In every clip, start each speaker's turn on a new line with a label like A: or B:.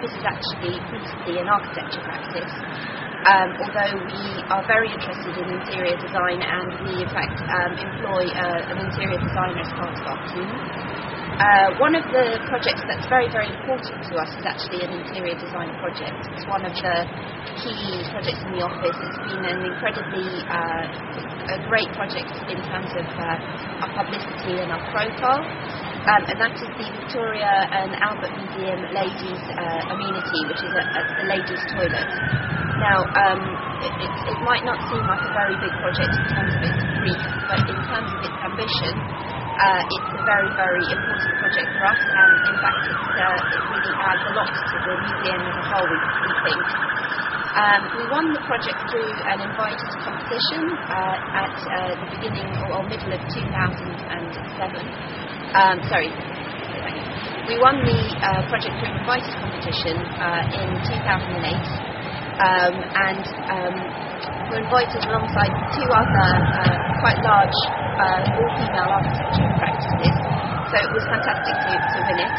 A: office is actually principally an architecture practice, although we are very interested in interior design, and we in fact employ an interior designer as part of our team. One of the projects that's very, very important to us is actually an interior design project. It's one of the key projects in the office. It's been an incredibly a great project in terms of our publicity and our profile, and that is the Victoria and Albert Museum Ladies Amenity, which is a ladies' toilet. Now, it might not seem like a very big project in terms of its brief, but in terms of its ambition, it's a very, very important project for us, and in fact it really adds a lot to the museum as a whole, we think. We won the project through an invited competition at the beginning or middle of 2007. We won the project through an invited competition in 2008, and were invited alongside two other quite large all-female architecture practices, so it was fantastic to win it.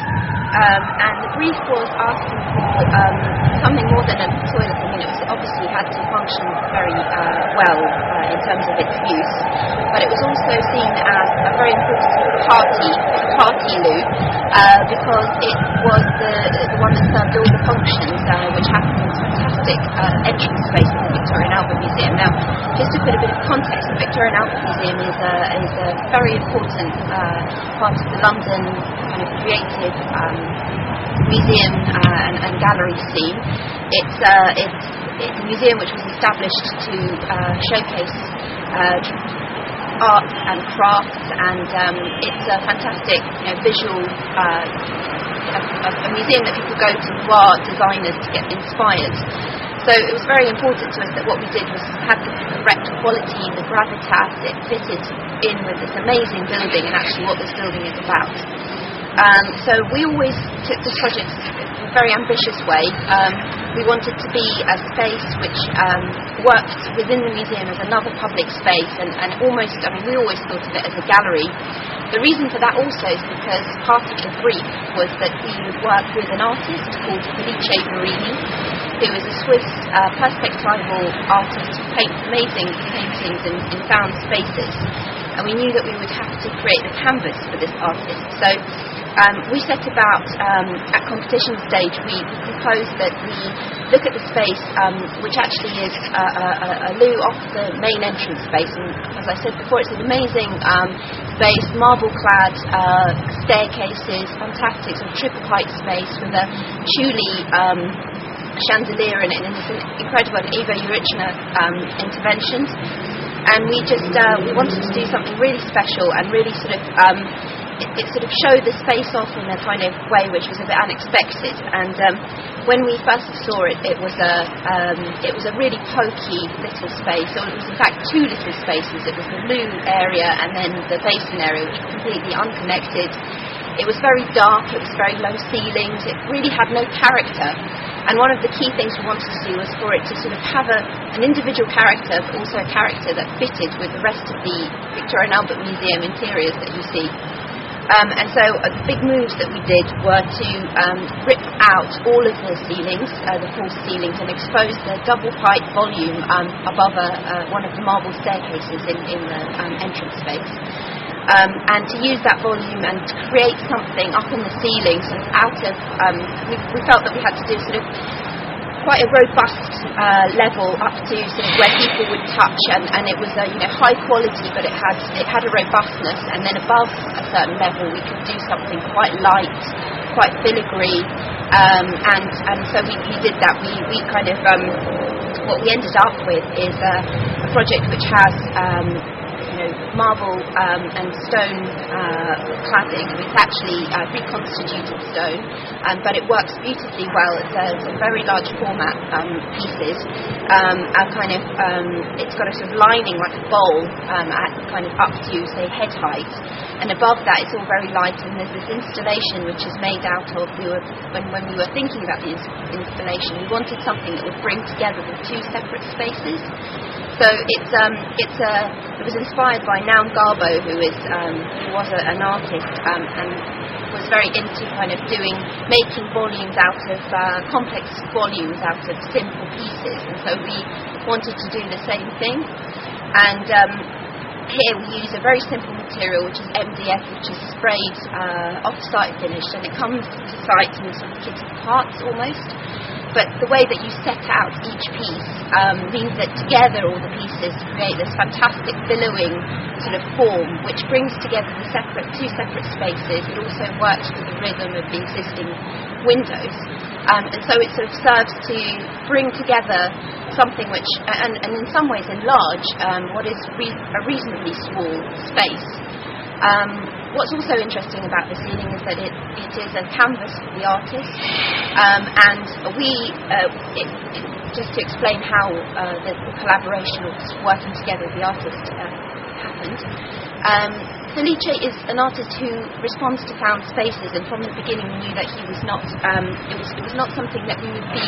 A: And the brief was asking for something more than a toilet. I mean, it was obviously had to function very well in terms of its use, but it was also seen as a very important party loo, because it was the one that served all the functions, which had this fantastic entrance space in the Victoria and Albert Museum. Now, just to put a bit of context, the Victoria and Albert Museum is a very important part of the London kind of creative museum and gallery scene. It's a museum which was established to showcase art and crafts, and it's a fantastic visual a museum that people go to who are designers to get inspired. So it was very important to us that what we did was have the correct quality, the gravitas, it fitted in with this amazing building and actually what this building is about. So we always took this project in a very ambitious way. We wanted to be a space which worked within the museum as another public space, and almost, I mean, we always thought of it as a gallery. The reason for that also is because part of the brief was that we would work with an artist called Felice Marini, who is a Swiss perspectival artist who paints amazing paintings in found spaces. And we knew that we would have to create a canvas for this artist. So we set about, at competition stage, we proposed that we look at the space, which actually is a loo off the main entrance space. And as I said before, it's an amazing space, marble-clad staircases, fantastic sort of triple height space with a Chuli chandelier in it, and it's an incredible Ivo Jurichner interventions. And we just we wanted to do something really special and really sort of it sort of showed the space off in a kind of way which was a bit unexpected. And when we first saw it, it was a really pokey little space, or it was in fact two little spaces. It was the loo area and then the basin area, which was completely unconnected. It was very dark, it was very low ceilings, it really had no character. And one of the key things we wanted to do was for it to sort of have an individual character, but also a character that fitted with the rest of the Victoria and Albert Museum interiors that you see. And so the big moves that we did were to rip out all of the ceilings, the false ceilings, and expose the double height volume above one of the marble staircases in the entrance space. And to use that volume and to create something up in the ceiling, sort of out of, we felt that we had to do sort of quite a robust level up to sort of where people would touch, and it was high quality, but it had a robustness, and then above a certain level we could do something quite light, quite filigree, and so we did that. We kind of what we ended up with is a project which has marble and stone cladding. It's actually reconstituted stone, but it works beautifully well. It's a very large format pieces. It's got a sort of lining like a bowl at kind of up to, say, head height, and above that it's all very light, and there's this installation which is made out of, when we were thinking about the installation, we wanted something that would bring together the two separate spaces. So it was inspired by Naum Garbo, who was an artist and was very into kind of making volumes out of complex volumes out of simple pieces, and so we wanted to do the same thing. And here we use a very simple material, which is MDF, which is sprayed off-site finished, and it comes to site in sort of kitted parts almost. But the way that you set out each piece means that together all the pieces create this fantastic billowing sort of form, which brings together the two separate spaces. It also works with the rhythm of the existing windows, and so it sort of serves to bring together something which, and in some ways enlarge what is a reasonably small space. What's also interesting about the ceiling is that it is a canvas for the artist, and just to explain how the collaboration of working together with the artist happened. Felice is an artist who responds to found spaces, and from the beginning we knew that he was not. It was not something that we would be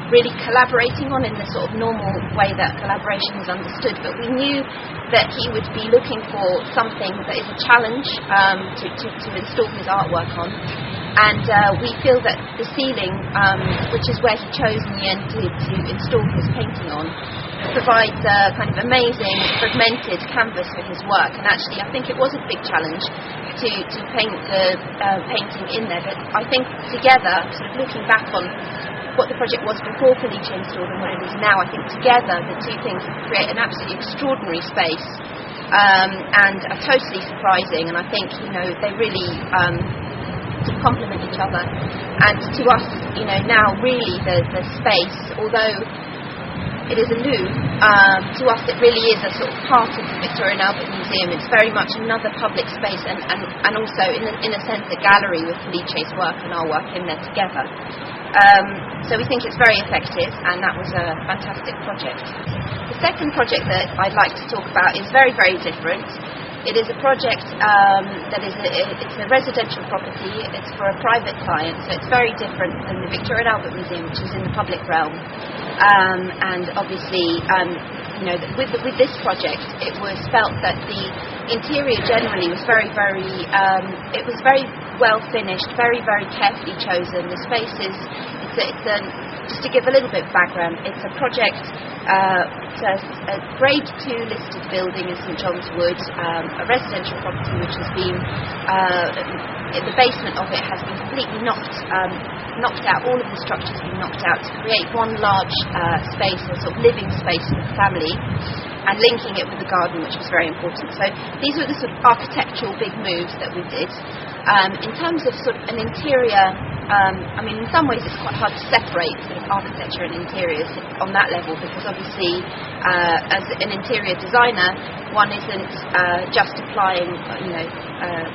A: really collaborating on in the sort of normal way that collaboration is understood. But we knew that he would be looking for something that is a challenge to install his artwork on. And we feel that the ceiling, which is where he chose in the end to install his painting on, provides a kind of amazing fragmented canvas for his work. And actually I think it was a big challenge to paint the painting in there, but I think together, sort of looking back on what the project was before Felice installed and what it is now, I think together the two things create an absolutely extraordinary space, and are totally surprising, and I think they really complement each other. And to us, now really the space, although it is a loo, to us it really is a sort of part of the Victoria and Albert Museum. It's very much another public space, and also in a sense a gallery with Felice's work and our work in there together. So we think it's very effective, and that was a fantastic project. The second project that I'd like to talk about is very, very different. It is a project it's a residential property. It's for a private client, so it's very different than the Victoria and Albert Museum, which is in the public realm. And obviously, with this project, it was felt that the interior generally was very, very well finished, very, very carefully chosen. The spaces, just to give a little bit of background, it's a project. It's a Grade 2 listed building in St John's Wood, a residential property which has been, the basement of it has been completely knocked out. All of the structures have been knocked out to create one large space, a sort of living space for the family, and linking it with the garden, which was very important. So these were the sort of architectural big moves that we did. In terms of sort of an interior, in some ways it's quite hard to separate sort of architecture and interiors on that level, because obviously as an interior designer, one isn't just applying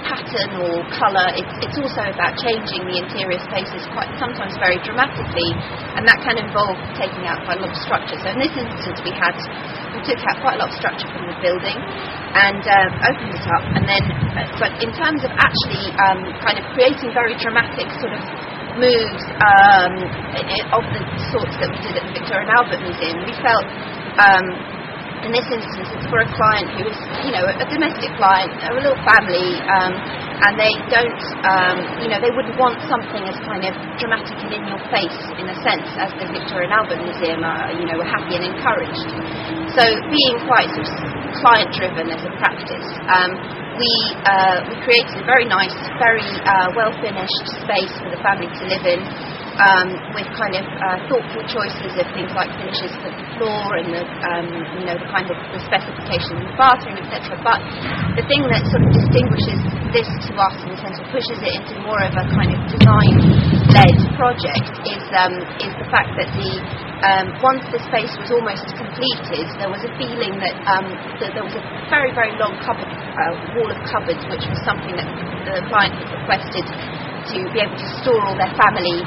A: pattern or colour. It's also about changing the interior spaces quite sometimes very dramatically, and that can involve taking out quite a lot of structure. So in this instance we took out quite a lot of structure from the building and opened it up, and then but in terms of actually kind of creating very dramatic sort of moves of the sorts that we did at the Victoria and Albert Museum, we felt in this instance it's for a client who is a domestic client, a little family, and they don't they wouldn't want something as kind of dramatic and in your face in a sense as the Victoria and Albert Museum were happy and encouraged. So being quite sort of client driven as a practice, we created a very nice, very well finished space for the family to live in, with kind of thoughtful choices of things like finishes for the floor and the kind of the specifications in the bathroom, etc. But the thing that sort of distinguishes this to us, in the sense of pushes it into more of a kind of design-led project, is the fact that once the space was almost completed, there was a feeling that there was a very, very long wall of cupboards, which was something that the client had requested to be able to store all their family